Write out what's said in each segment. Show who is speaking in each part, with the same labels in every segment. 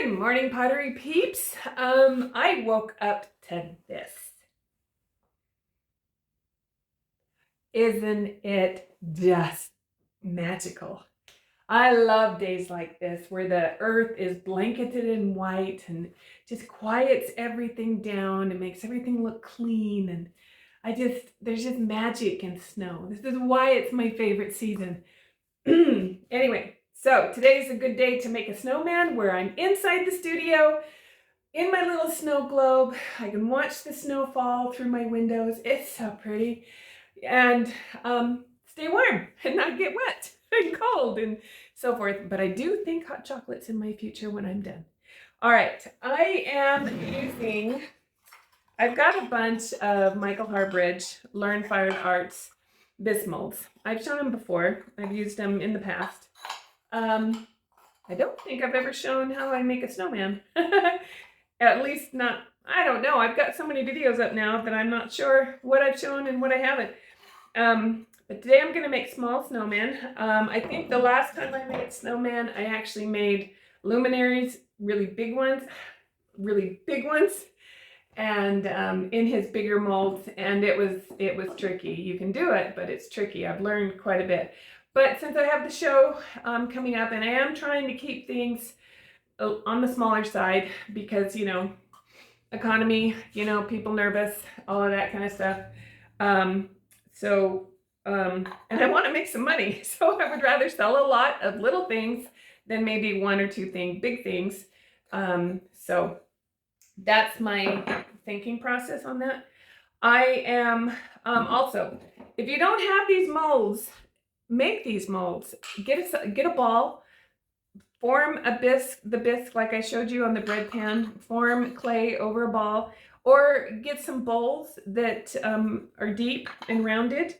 Speaker 1: Good morning, Pottery peeps. I woke up to this. Isn't it just magical? I love days like this where the earth is blanketed in white and just quiets everything down and makes everything look clean. And there's just magic in snow. This is why it's my favorite season. Anyway, so today is a good day to make a snowman where I'm inside the studio in my little snow globe. I can watch the snow fall through my windows. It's so pretty. And stay warm and not get wet and cold and so forth. But I do think hot chocolate's in my future when I'm done. All right, I've got a bunch of Michael Harbridge Learn Fine Arts bisque molds. I've shown them before. I've used them in the past. I don't think I've ever shown how I make a snowman. At least not, I don't know. I've got so many videos up now that I'm not sure what I've shown and what I haven't. But today I'm going to make small snowmen. I think the last time I made snowman, I actually made luminaries, really big ones, and in his bigger molds, and it was tricky. You can do it, but it's tricky. I've learned quite a bit. But since I have the show coming up, and I am trying to keep things on the smaller side because, you know, economy, you know, people nervous, all of that kind of stuff. And I want to make some money. So I would rather sell a lot of little things than maybe one or two big things. So that's my thinking process on that. I am also, if you don't have these molds, make these molds. Get a ball, form the bisque like I showed you on the bread pan, form clay over a ball, or get some bowls that are deep and rounded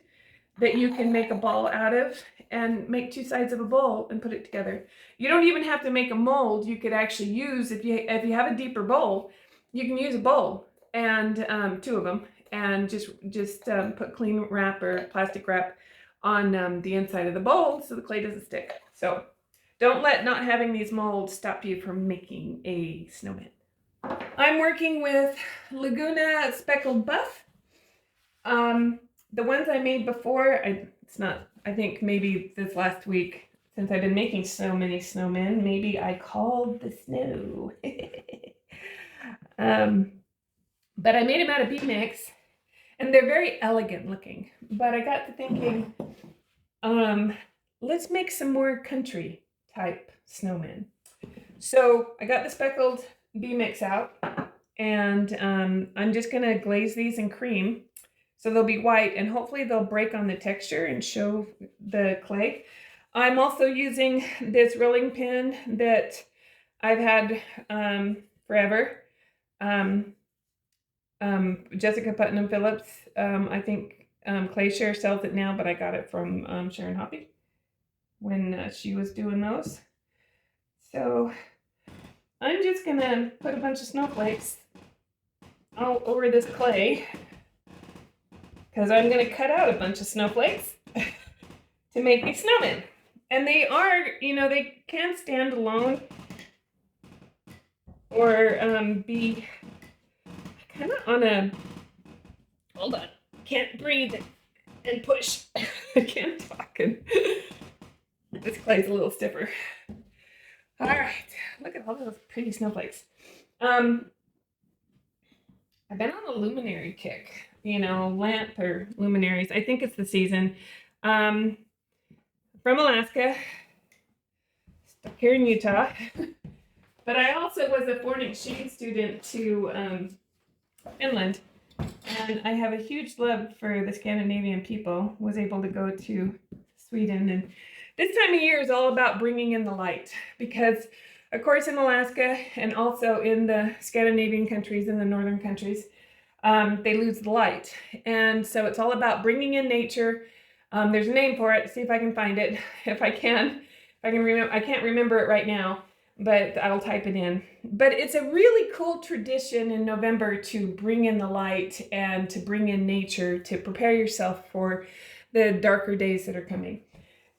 Speaker 1: that you can make a ball out of and make two sides of a bowl and put it together. You don't even have to make a mold. You could actually use, if you have a deeper bowl, you can use a bowl and two of them and just put clean wrap or plastic wrap on the inside of the bowl so the clay doesn't stick. So don't let not having these molds stop you from making a snowman. I'm working with Laguna Speckled Buff. The ones I made before, I think maybe this last week, since I've been making so many snowmen, maybe I called the snow. But I made them out of bee mix, and they're very elegant looking. But I got to thinking, let's make some more country type snowmen. So I got the speckled bee mix out, and I'm just gonna glaze these in cream. So they'll be white, and hopefully they'll break on the texture and show the clay. I'm also using this rolling pin that I've had forever. Jessica Putnam Phillips, I think Clayshare sells it now, but I got it from Sharon Hoppy when she was doing those. So I'm just gonna put a bunch of snowflakes all over this clay, because I'm going to cut out a bunch of snowflakes to make these snowmen. And they are, you know, they can stand alone or be kind of on a, hold on, can't breathe and push. I can't talk. And this clay's a little stiffer. All right, look at all those pretty snowflakes. I've been on a luminary kick. You know, lamp or luminaries. I think it's the season. From Alaska, stuck here in Utah. But I also was a foreign exchange student to Finland. And I have a huge love for the Scandinavian people. Was able to go to Sweden. And this time of year is all about bringing in the light. Because, of course, in Alaska and also in the Scandinavian countries, in the northern countries, they lose the light. And so it's all about bringing in nature. There's a name for it. See if I can find it. If I can remember. I can't remember it right now, but I'll type it in. But it's a really cool tradition in November to bring in the light and to bring in nature to prepare yourself for the darker days that are coming.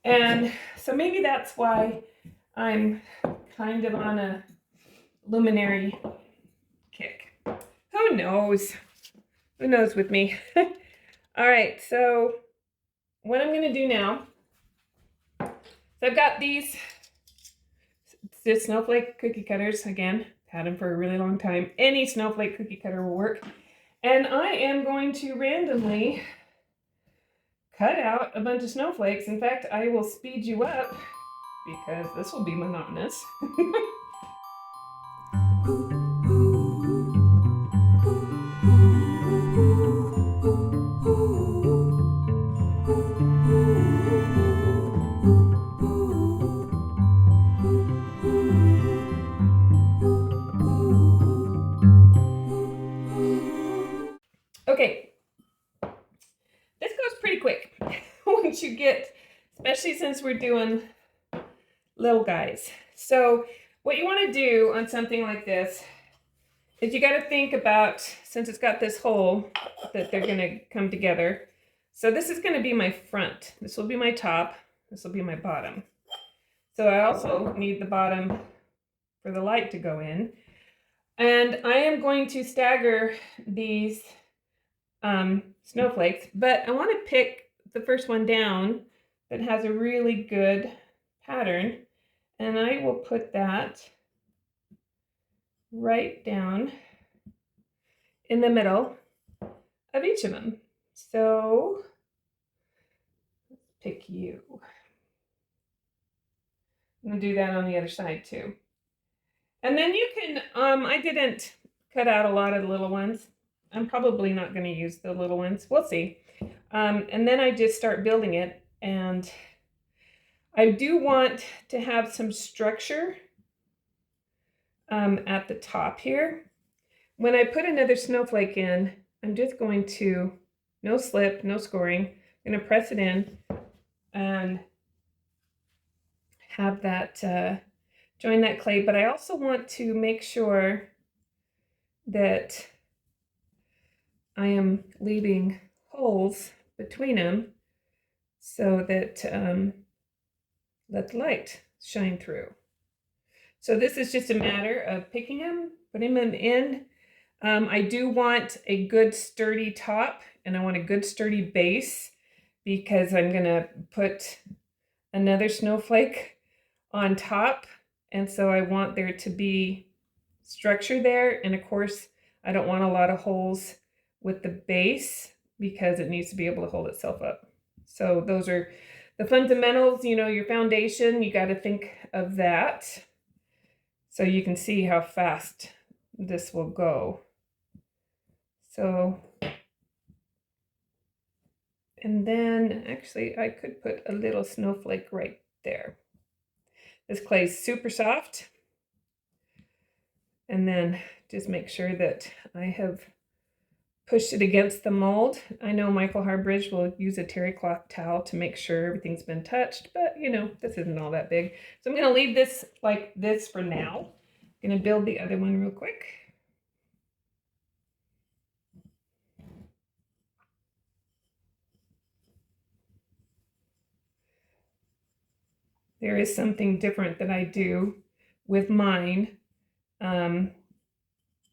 Speaker 1: And so maybe that's why I'm kind of on a luminary kick. Who knows? Who knows with me? All right, so what I'm gonna do now, so I've got these snowflake cookie cutters. Again, had them for a really long time. Any snowflake cookie cutter will work. And I am going to randomly cut out a bunch of snowflakes. In fact, I will speed you up because this will be monotonous. Okay, this goes pretty quick once you get, especially since we're doing little guys. So what you want to do on something like this is you got to think about, since it's got this hole, that they're going to come together. So this is going to be my front. This will be my top. This will be my bottom. So I also need the bottom for the light to go in. And I am going to stagger these snowflakes, but I want to pick the first one down that has a really good pattern, and I will put that right down in the middle of each of them. So let's pick you. I'm going to do that on the other side too. And then you can, I didn't cut out a lot of the little ones. I'm probably not going to use the little ones. We'll see. And then I just start building it. And I do want to have some structure at the top here. When I put another snowflake in, I'm just going to, no slip, no scoring, I'm going to press it in and have that join that clay. But I also want to make sure that I am leaving holes between them so that let the light shine through. So this is just a matter of picking them, putting them in. I do want a good sturdy top, and I want a good sturdy base because I'm gonna put another snowflake on top. And so I want there to be structure there. And of course, I don't want a lot of holes with the base because it needs to be able to hold itself up. So those are the fundamentals, you know, your foundation, you got to think of that. So you can see how fast this will go. So, and then actually I could put a little snowflake right there. This clay is super soft. And then just make sure that I have pushed it against the mold. I know Michael Harbridge will use a terry cloth towel to make sure everything's been touched, but you know, this isn't all that big. So I'm going to leave this like this for now. I'm going to build the other one real quick. There is something different that I do with mine.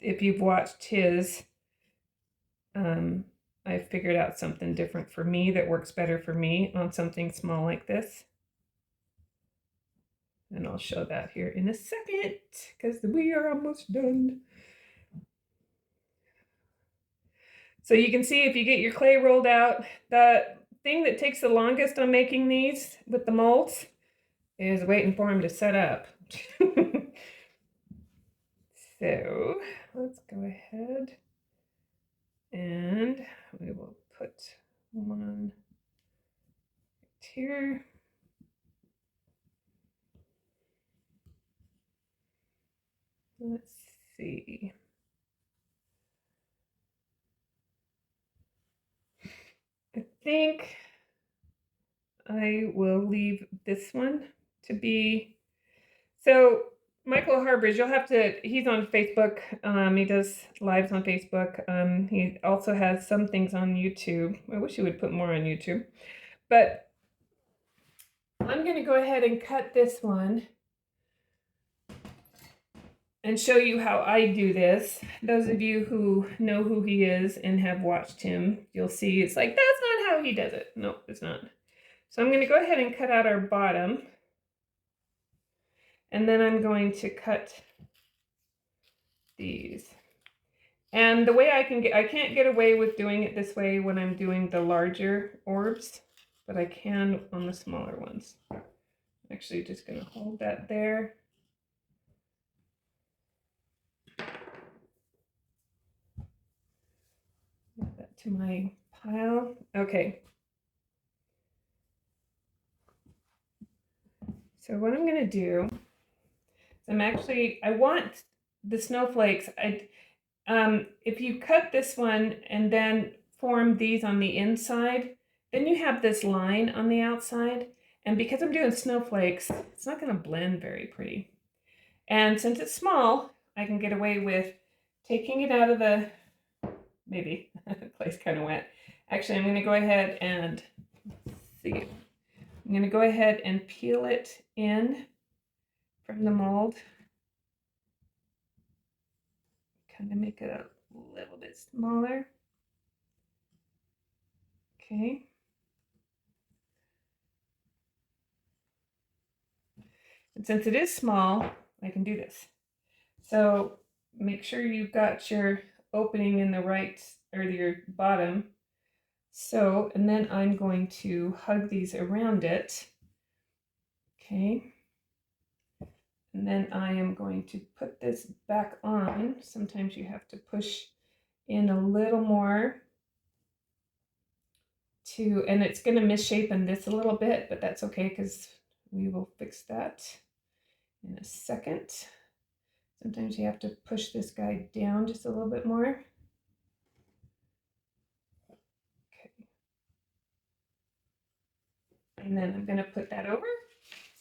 Speaker 1: If you've watched his, I figured out something different for me that works better for me on something small like this. And I'll show that here in a second because we are almost done. So you can see if you get your clay rolled out, the thing that takes the longest on making these with the molds is waiting for them to set up. So let's go ahead and we will put one right here. Let's see. I think I will leave this one to be, so Michael Harbridge, you'll have to, he's on Facebook. He does lives on Facebook. He also has some things on YouTube. I wish he would put more on YouTube. But I'm going to go ahead and cut this one and show you how I do this. Those of you who know who he is and have watched him, you'll see it's like, that's not how he does it. No, it's not. So I'm going to go ahead and cut out our bottom. And then I'm going to cut these. And the way I can't get away with doing it this way when I'm doing the larger orbs, but I can on the smaller ones. I'm actually just going to hold that there. Add that to my pile. Okay. So what I'm going to do is I want the snowflakes. If you cut this one and then form these on the inside, then you have this line on the outside. And because I'm doing snowflakes, it's not going to blend very pretty. And since it's small, I can get away with taking it out of the, maybe, the place kind of wet. Actually, I'm going to go ahead and, see. I'm going to go ahead and peel it in from the mold. Kind of make it a little bit smaller. Okay. And since it is small, I can do this. So make sure you've got your opening in the right, or your bottom. So, and then I'm going to hug these around it. Okay. And then I am going to put this back on. Sometimes you have to push in a little more to, and it's going to misshapen this a little bit, but that's okay because we will fix that in a second. Sometimes you have to push this guy down just a little bit more. Okay. And then I'm going to put that over.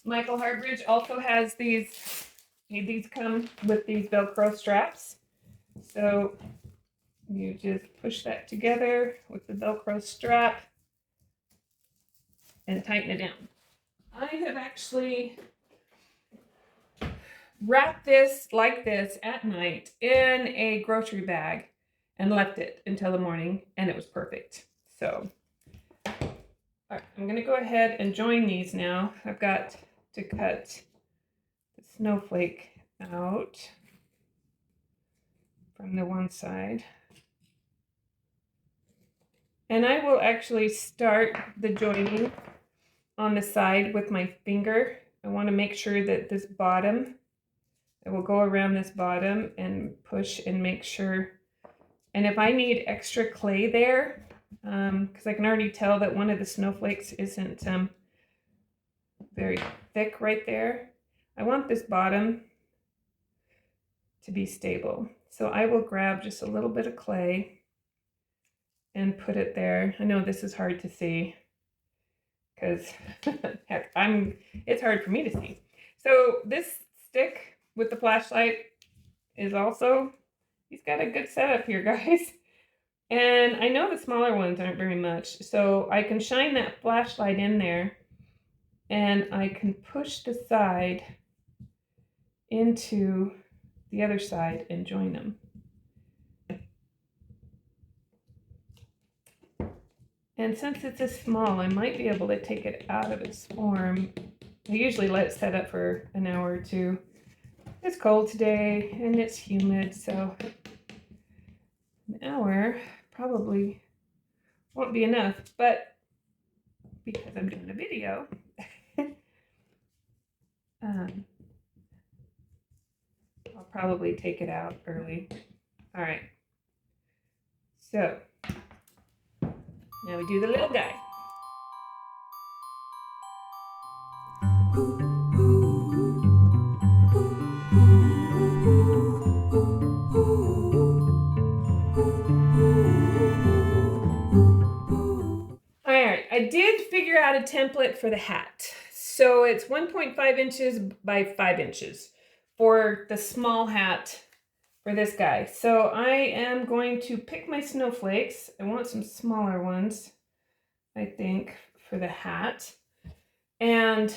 Speaker 1: Michael Hardridge also has these come with these Velcro straps. So you just push that together with the Velcro strap and tighten it down. I have actually wrapped this like this at night in a grocery bag and left it until the morning, and it was perfect. So all right, I'm going to go ahead and join these now. I've got to cut the snowflake out from the one side. And I will actually start the joining on the side with my finger. I want to make sure that this bottom, I will go around this bottom and push and make sure. And if I need extra clay there, because I can already tell that one of the snowflakes isn't very thick right there, I want this bottom to be stable. So I will grab just a little bit of clay and put it there. I know this is hard to see because heck, it's hard for me to see. So this stick with the flashlight is also, he's got a good setup here, guys. And I know the smaller ones aren't very much, so I can shine that flashlight in there and I can push the side into the other side and join them. And since it's this small, I might be able to take it out of its form. I usually let it set up for an hour or two. It's cold today and it's humid, so an hour probably won't be enough, but because I'm doing a video, I'll probably take it out early. All right, so now we do the little guy. All right, I did figure out a template for the hat. So it's 1.5 inches by 5 inches for the small hat for this guy. So I am going to pick my snowflakes. I want some smaller ones, I think, for the hat. And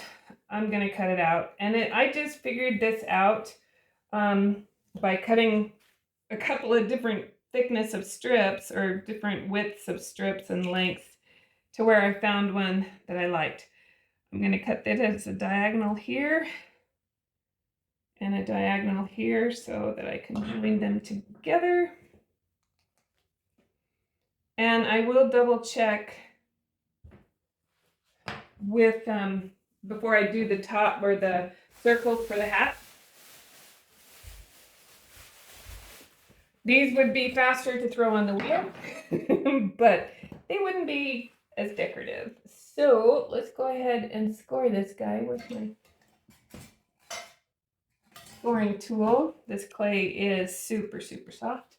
Speaker 1: I'm going to cut it out. And I just figured this out by cutting a couple of different thickness of strips or different widths of strips and lengths to where I found one that I liked. I'm going to cut that as a diagonal here and a diagonal here so that I can join them together. And I will double check with, before I do the top or the circles for the hat. These would be faster to throw on the wheel, but they wouldn't be as decorative. So let's go ahead and score this guy with my scoring tool. This clay is super, super soft.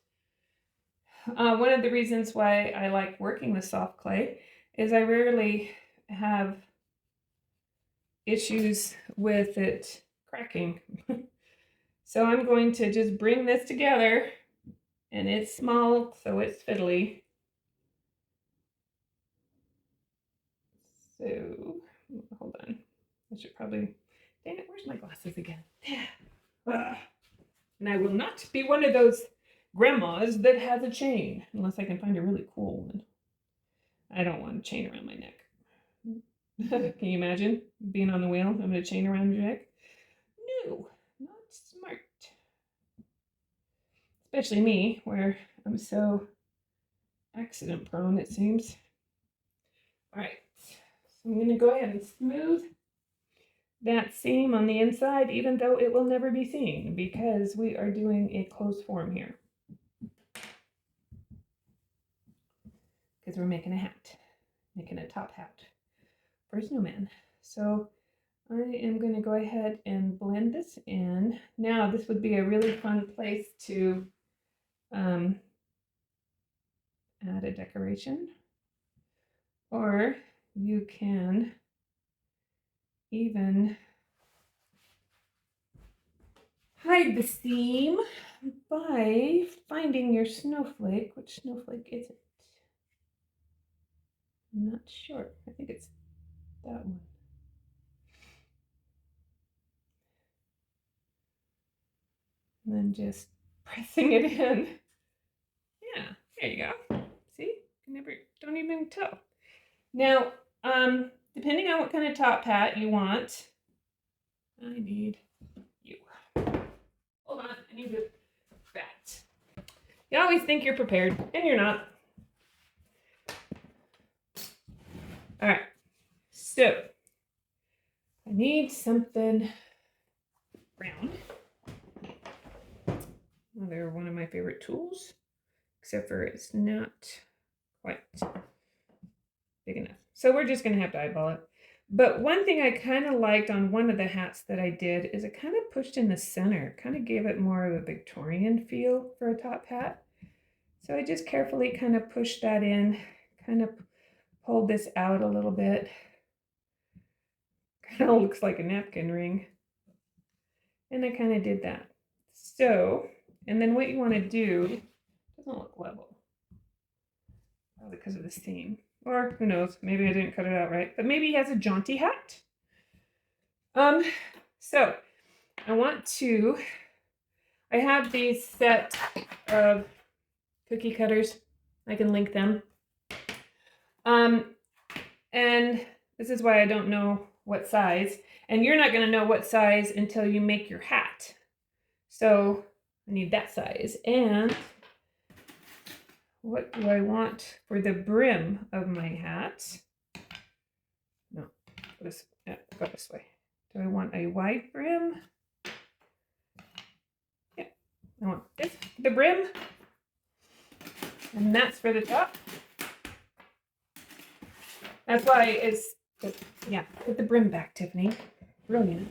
Speaker 1: One of the reasons why I like working with soft clay is I rarely have issues with it cracking. So I'm going to just bring this together, and it's small, so it's fiddly. So, hold on. I should probably, dang it, where's my glasses again? And I will not be one of those grandmas that has a chain, unless I can find a really cool one. I don't want a chain around my neck. Can you imagine being on the wheel, having a chain around your neck? No, not smart. Especially me, where I'm so accident prone, it seems. All right, so I'm going to go ahead and smooth that seam on the inside, even though it will never be seen, because we are doing a closed form here. Because we're making a hat, making a top hat for a snowman. So I am going to go ahead and blend this in. Now this would be a really fun place to add a decoration, or you can even hide the seam by finding your snowflake. Which snowflake is it? I'm not sure. I think it's that one. And then just pressing it in. Yeah, there you go. See? You never, don't even tell. Now, depending on what kind of top hat you want, I need you. Hold on, I need the bat. You always think you're prepared, and you're not. All right, so I need something round. Well, they're one of my favorite tools, except for it's not quite big enough. So we're just gonna have to eyeball it. But one thing I kind of liked on one of the hats that I did is it kind of pushed in the center, kind of gave it more of a Victorian feel for a top hat. So I just carefully kind of pushed that in, kind of pulled this out a little bit. Kind of looks like a napkin ring. And I kind of did that. So, and then what you want to do, doesn't look level. Probably because of the seam. Or who knows, maybe I didn't cut it out right. But maybe he has a jaunty hat. So I have these set of cookie cutters. I can link them. And this is why I don't know what size. And you're not going to know what size until you make your hat. So I need that size. And what do I want for the brim of my hat? No, go this way. Do I want a wide brim? Yeah, I want this for the brim. And that's for the top. That's why it's, yeah, put the brim back, Tiffany. Brilliant.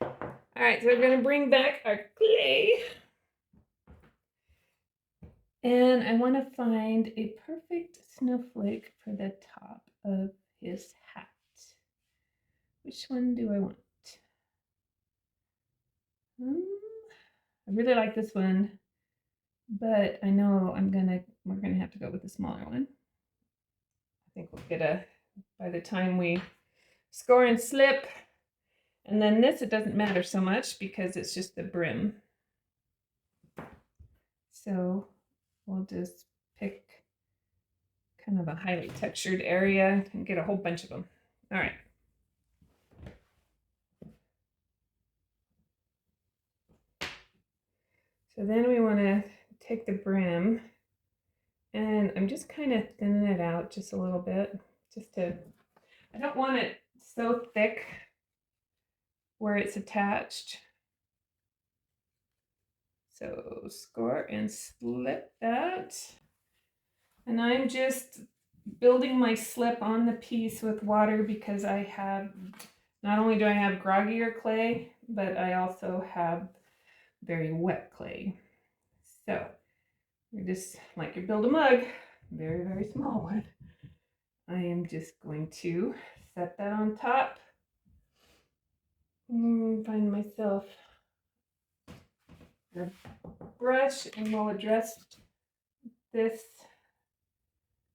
Speaker 1: All right, so we're going to bring back our clay. And I want to find a perfect snowflake for the top of his hat. Which one do I want? I really like this one, but I know we're gonna have to go with the smaller one. I think we'll get by the time we score and slip, And then this, it doesn't matter so much because it's just the brim. So we'll just pick kind of a highly textured area and get a whole bunch of them. All right. So then we want to take the brim, and I'm just kind of thinning it out just a little bit, I don't want it so thick where it's attached. So score and slip that. And I'm just building my slip on the piece with water because I have, not only do I have groggier clay, but I also have very wet clay. So you're just like you build a mug, very, very small one. I am just going to set that on top. Find myself a brush and we'll address this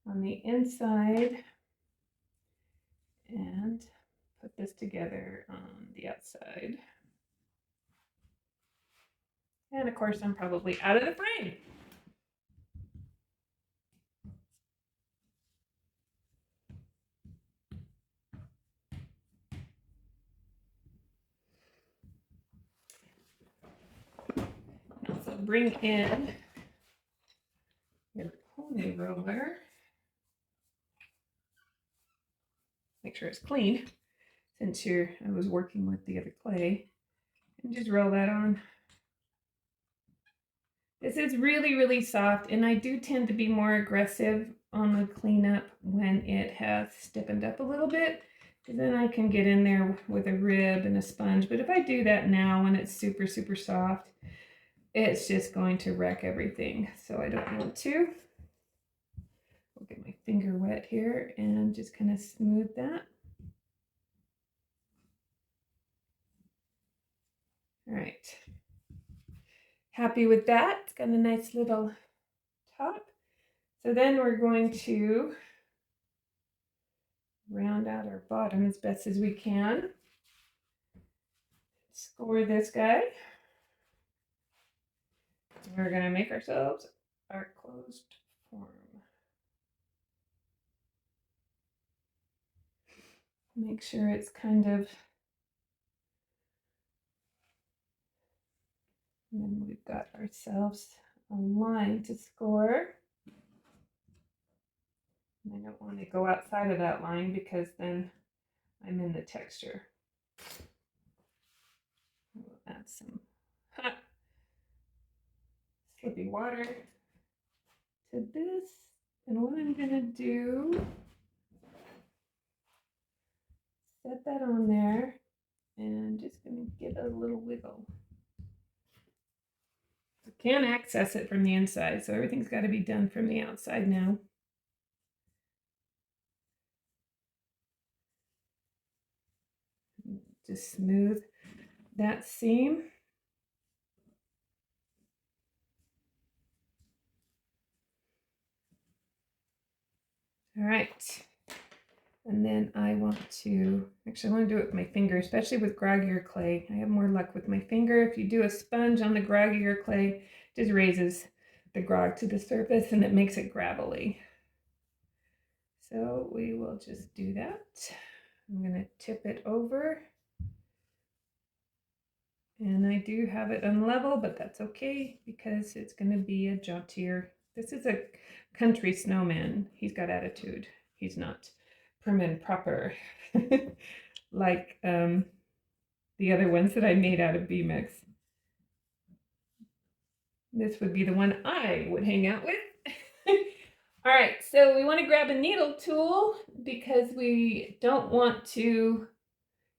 Speaker 1: on the inside and put this together on the outside. And of course, I'm probably out of the frame. Also bring in your pony roller. Make sure it's clean since I was working with the other clay. And just roll that on. This is really, really soft, and I do tend to be more aggressive on the cleanup when it has stiffened up a little bit, because then I can get in there with a rib and a sponge. But if I do that now when it's super, super soft, it's just going to wreck everything. So I don't want to. I'll get my finger wet here and just kind of smooth that. All right. Happy with that. It's got a nice little top. So then we're going to round out our bottom as best as we can. Score this guy. We're going to make ourselves our closed form. Make sure it's kind of, and then we've got ourselves a line to score. And I don't want to go outside of that line because then I'm in the texture. We'll add some hot slippy water to this. And what I'm going to do, set that on there and just going to give it a little wiggle. I can't access it from the inside, so everything's got to be done from the outside now. Just smooth that seam. All right. And then I want to do it with my finger, especially with groggier clay. I have more luck with my finger. If you do a sponge on the groggier clay, it just raises the grog to the surface and it makes it gravelly. So we will just do that. I'm going to tip it over. And I do have it unlevel, but that's okay because it's going to be a jauntier. This is a country snowman. He's got attitude. He's not prim and proper like the other ones that I made out of B-Mix. This would be the one I would hang out with. All right, so we want to grab a needle tool because we don't want to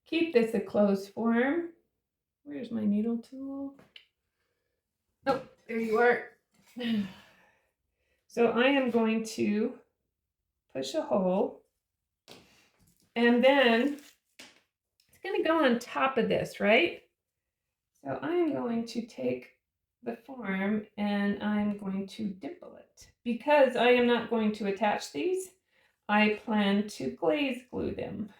Speaker 1: keep this a closed form. Where's my needle tool? Oh, there you are. So I am going to push a hole, and then it's going to go on top of this, right? So I'm going to take the form and I'm going to dimple it. Because I am not going to attach these, I plan to glaze glue them.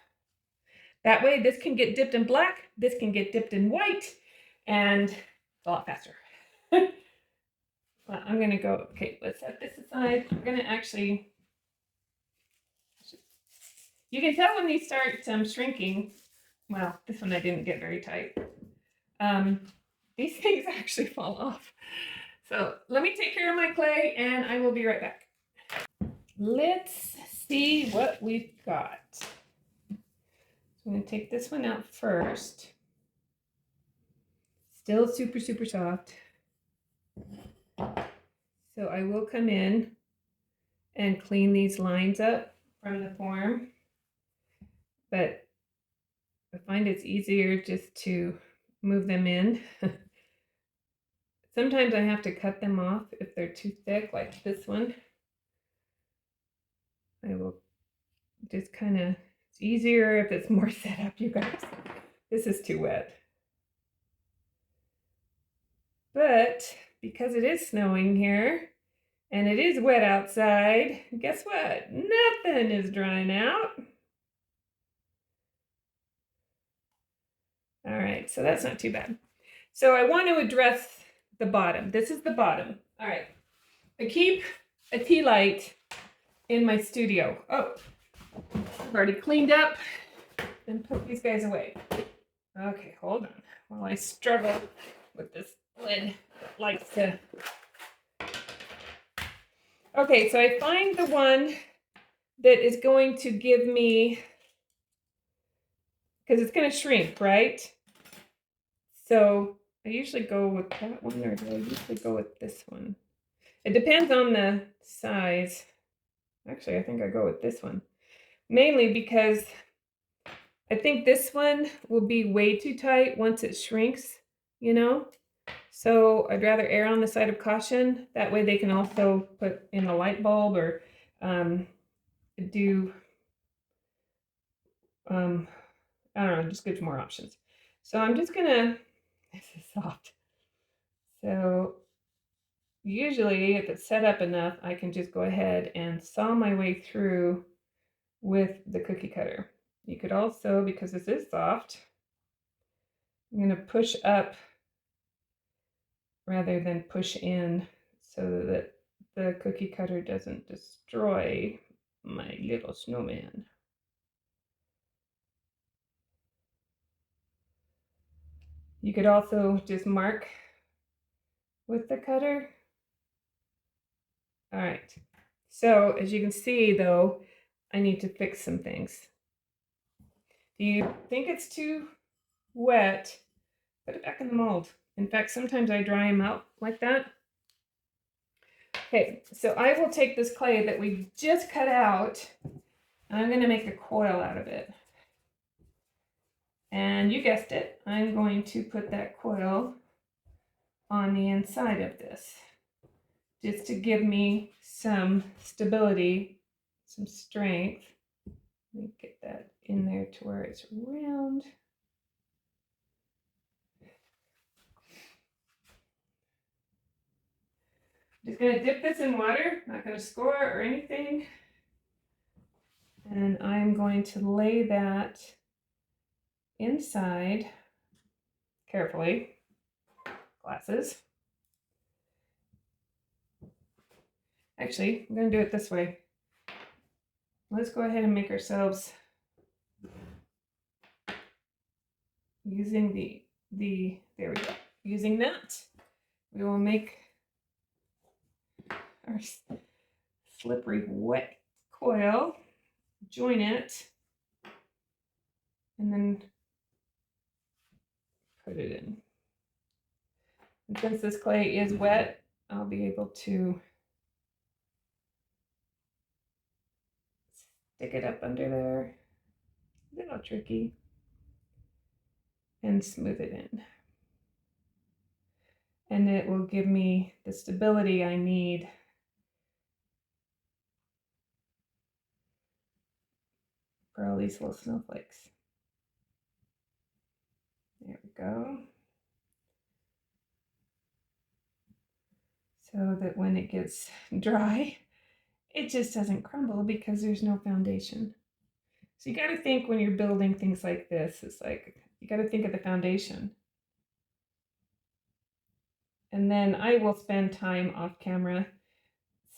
Speaker 1: That way this can get dipped in black, this can get dipped in white, and it's a lot faster. Well, I'm gonna go, okay, let's set this aside. I'm gonna actually, you can tell when these start shrinking. Well, this one I didn't get very tight. These things actually fall off. So let me take care of my clay and I will be right back. Let's see what we've got. So I'm going to take this one out first. Still super, super soft. So I will come in and clean these lines up from the form. But I find it's easier just to move them in. Sometimes I have to cut them off if they're too thick, like this one. I will just kind of, it's easier if it's more set up, you guys. This is too wet. But because it is snowing here and it is wet outside, guess what? Nothing is drying out. All right, so that's not too bad. So I want to address the bottom. This is the bottom. All right, I keep a tea light in my studio. Oh, I've already cleaned up and put these guys away. Okay, hold on while I struggle with this lid that likes to. Okay, so I find the one that is going to give me, because it's going to shrink, right? So I usually go with that one, or do I usually go with this one? It depends on the size. Actually, I think I go with this one. Mainly because I think this one will be way too tight once it shrinks, you know? So I'd rather err on the side of caution. That way they can also put in a light bulb or do, I don't know, just gives more options. So I'm just gonna, this is soft. So usually if it's set up enough, I can just go ahead and saw my way through with the cookie cutter. You could also, because this is soft, I'm gonna push up rather than push in so that the cookie cutter doesn't destroy my little snowman. You could also just mark with the cutter. All right, so as you can see though, I need to fix some things. If you think it's too wet, put it back in the mold. In fact, sometimes I dry them out like that. Okay, so I will take this clay that we just cut out, and I'm going to make a coil out of it. And you guessed it, I'm going to put that coil on the inside of this, just to give me some stability, some strength. Let me get that in there to where it's round. Just going to dip this in water, not going to score or anything. And I'm going to lay that inside carefully. Glasses. Actually, I'm going to do it this way. Let's go ahead and make ourselves, using there we go. Using that, we will make our slippery wet coil, join it, and then put it in. And since this clay is wet, I'll be able to stick it up under there. A little tricky. And smooth it in. And it will give me the stability I need for all these little snowflakes. There we go. So that when it gets dry, it just doesn't crumble because there's no foundation. So you got to think when you're building things like this, it's like you got to think of the foundation. And then I will spend time off camera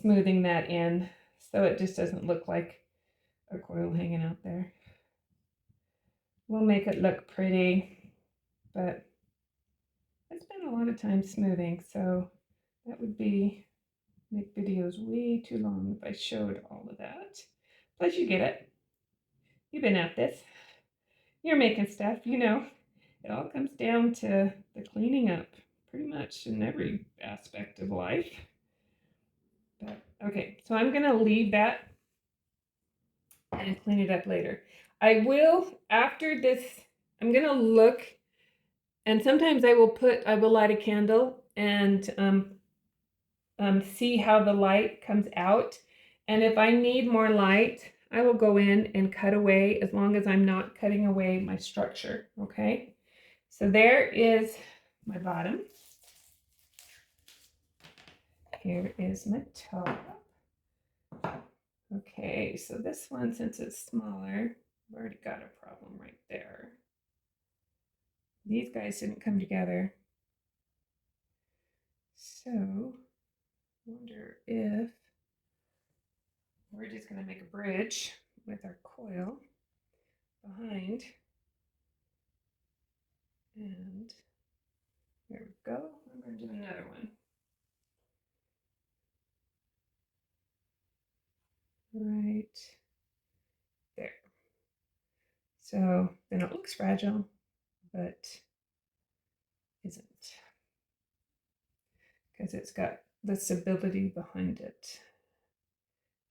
Speaker 1: smoothing that in so it just doesn't look like a coil hanging out there. We'll make it look pretty, but I spend a lot of time smoothing, so that would make videos way too long if I showed all of that. But you get it. You've been at this. You're making stuff, you know. It all comes down to the cleaning up pretty much in every aspect of life. But okay, so I'm going to leave that and clean it up later. I will, after this, I'm going to look, and sometimes I will light a candle and see how the light comes out. And if I need more light, I will go in and cut away, as long as I'm not cutting away my structure, okay? So there is my bottom. Here is my top. Okay, so this one, since it's smaller, I've already got a problem right there. These guys didn't come together. So, I wonder if we're just going to make a bridge with our coil behind. And there we go. I'm going to do another one. Right there. So then it looks fragile, but isn't, because it's got the stability behind it.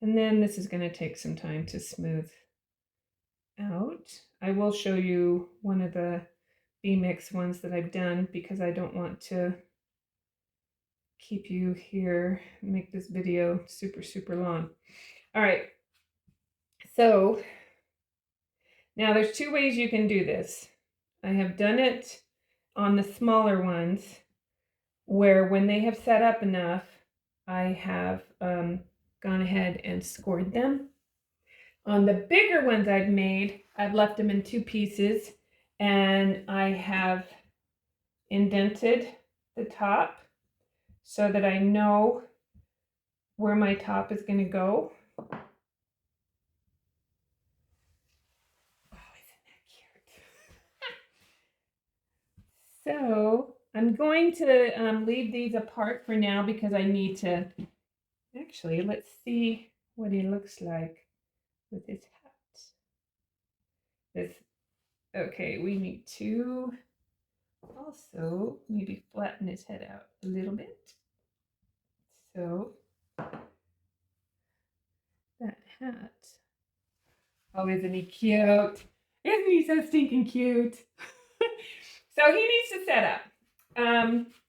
Speaker 1: And then this is going to take some time to smooth out. I will show you one of the B-Mix ones that I've done, because I don't want to keep you here and make this video super long. All right, so now there's two ways you can do this. I have done it on the smaller ones, where when they have set up enough, I have gone ahead and scored them. On the bigger ones I've made, I've left them in two pieces, and I have indented the top so that I know where my top is going to go. Oh, isn't that cute? So I'm going to leave these apart for now, because I need to, actually, let's see what he looks like with his hat. This, okay, we need to also maybe flatten his head out a little bit. So that hat, oh, isn't he cute? Isn't he so stinking cute? So he needs to set up.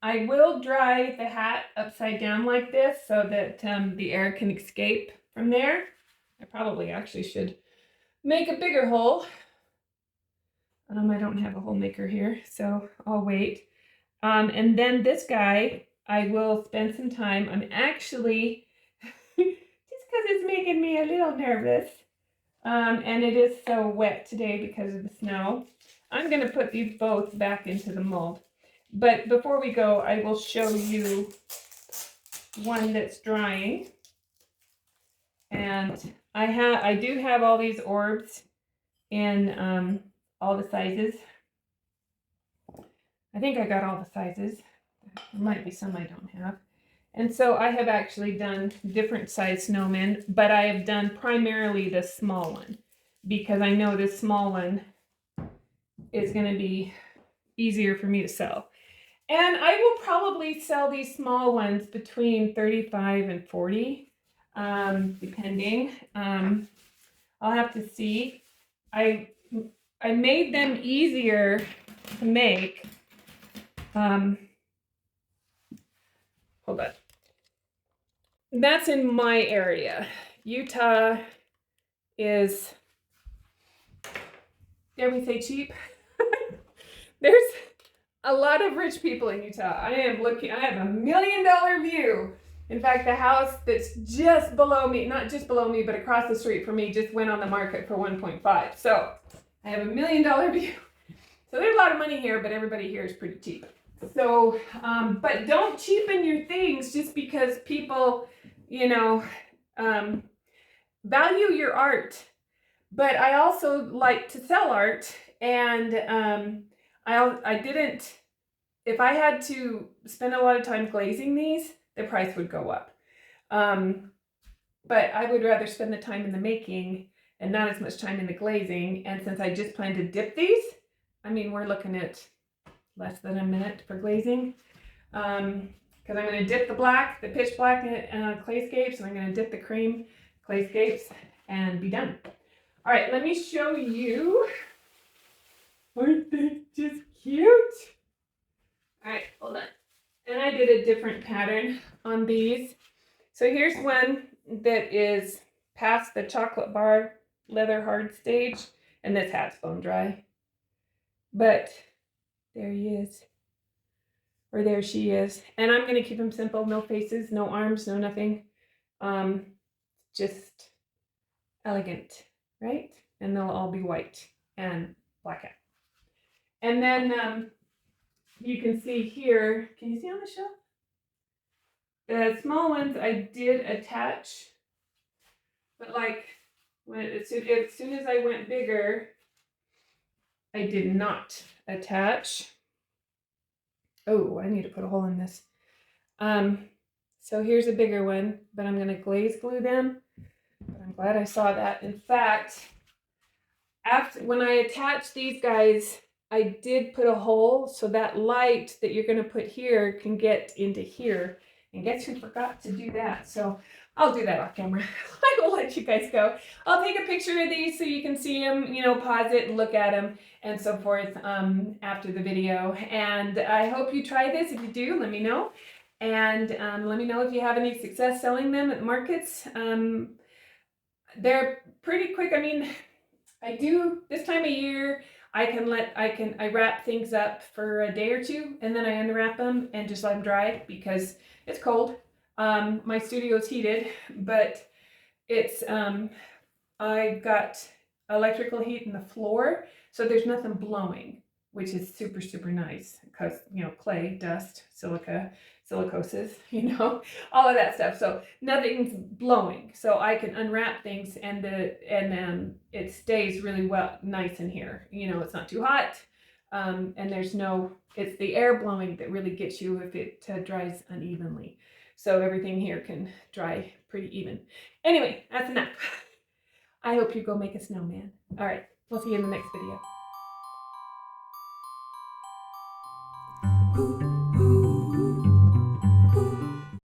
Speaker 1: I will dry the hat upside down like this so that the air can escape from there. I probably actually should make a bigger hole. I don't have a hole maker here, so I'll wait. And then this guy, I will spend some time. I'm actually, just because it's making me a little nervous, and it is so wet today because of the snow, I'm going to put these both back into the mold. But before we go, I will show you one that's drying. And I do have all these orbs in all the sizes. I think I got all the sizes. There might be some I don't have. And so I have actually done different size snowmen, but I have done primarily the small one, because I know this small one is going to be easier for me to sell. And I will probably sell these small ones between 35 and 40, depending. I'll have to see. I made them easier to make. Hold on. That's in my area. Utah is, dare we say, cheap? There's a lot of rich people in Utah. I have $1 million view In fact, the house that's just below me, not just below me, but across the street from me, just went on the market for 1.5. So I have $1 million view. So there's a lot of money here, but everybody here is pretty cheap. So, but don't cheapen your things just because people, you know, value your art. But I also like to sell art, and I didn't, if I had to spend a lot of time glazing these, the price would go up. But I would rather spend the time in the making and not as much time in the glazing. And since I just plan to dip these, I mean, we're looking at less than a minute for glazing. Because I'm going to dip the black, the pitch black clayscapes, and I'm going to dip the cream clayscapes and be done. All right, let me show you. Aren't they just cute? All right, hold on. And I did a different pattern on these. So here's one that is past the chocolate bar leather hard stage, and this hat's bone dry. But there he is, or there she is. And I'm gonna keep them simple, no faces, no arms, no nothing. Just elegant, right? And they'll all be white and black out. And then you can see here, can you see on the shelf? The small ones I did attach, but like as soon as I went bigger, I did not attach. Oh, I need to put a hole in this. So here's a bigger one, but I'm gonna glaze glue them. But I'm glad I saw that. In fact, when I attached these guys, I did put a hole so that light that you're gonna put here can get into here. And guess who forgot to do that? So I'll do that off camera. I will let you guys go. I'll take a picture of these so you can see them, you know, pause it and look at them and so forth after the video. And I hope you try this. If you do, let me know. And let me know if you have any success selling them at markets. They're pretty quick. I mean, I do this time of year, I wrap things up for a day or two, and then I unwrap them and just let them dry because it's cold. My studio's heated, but it's, I got electrical heat in the floor, so there's nothing blowing, which is super, super nice because, you know, clay, dust, silicosis, you know, all of that stuff. So nothing's blowing. So I can unwrap things and it stays really nice in here. You know, it's not too hot. And it's the air blowing that really gets you if it dries unevenly. So everything here can dry pretty even. Anyway, that's enough. I hope you go make a snowman. All right, we'll see you in the next video.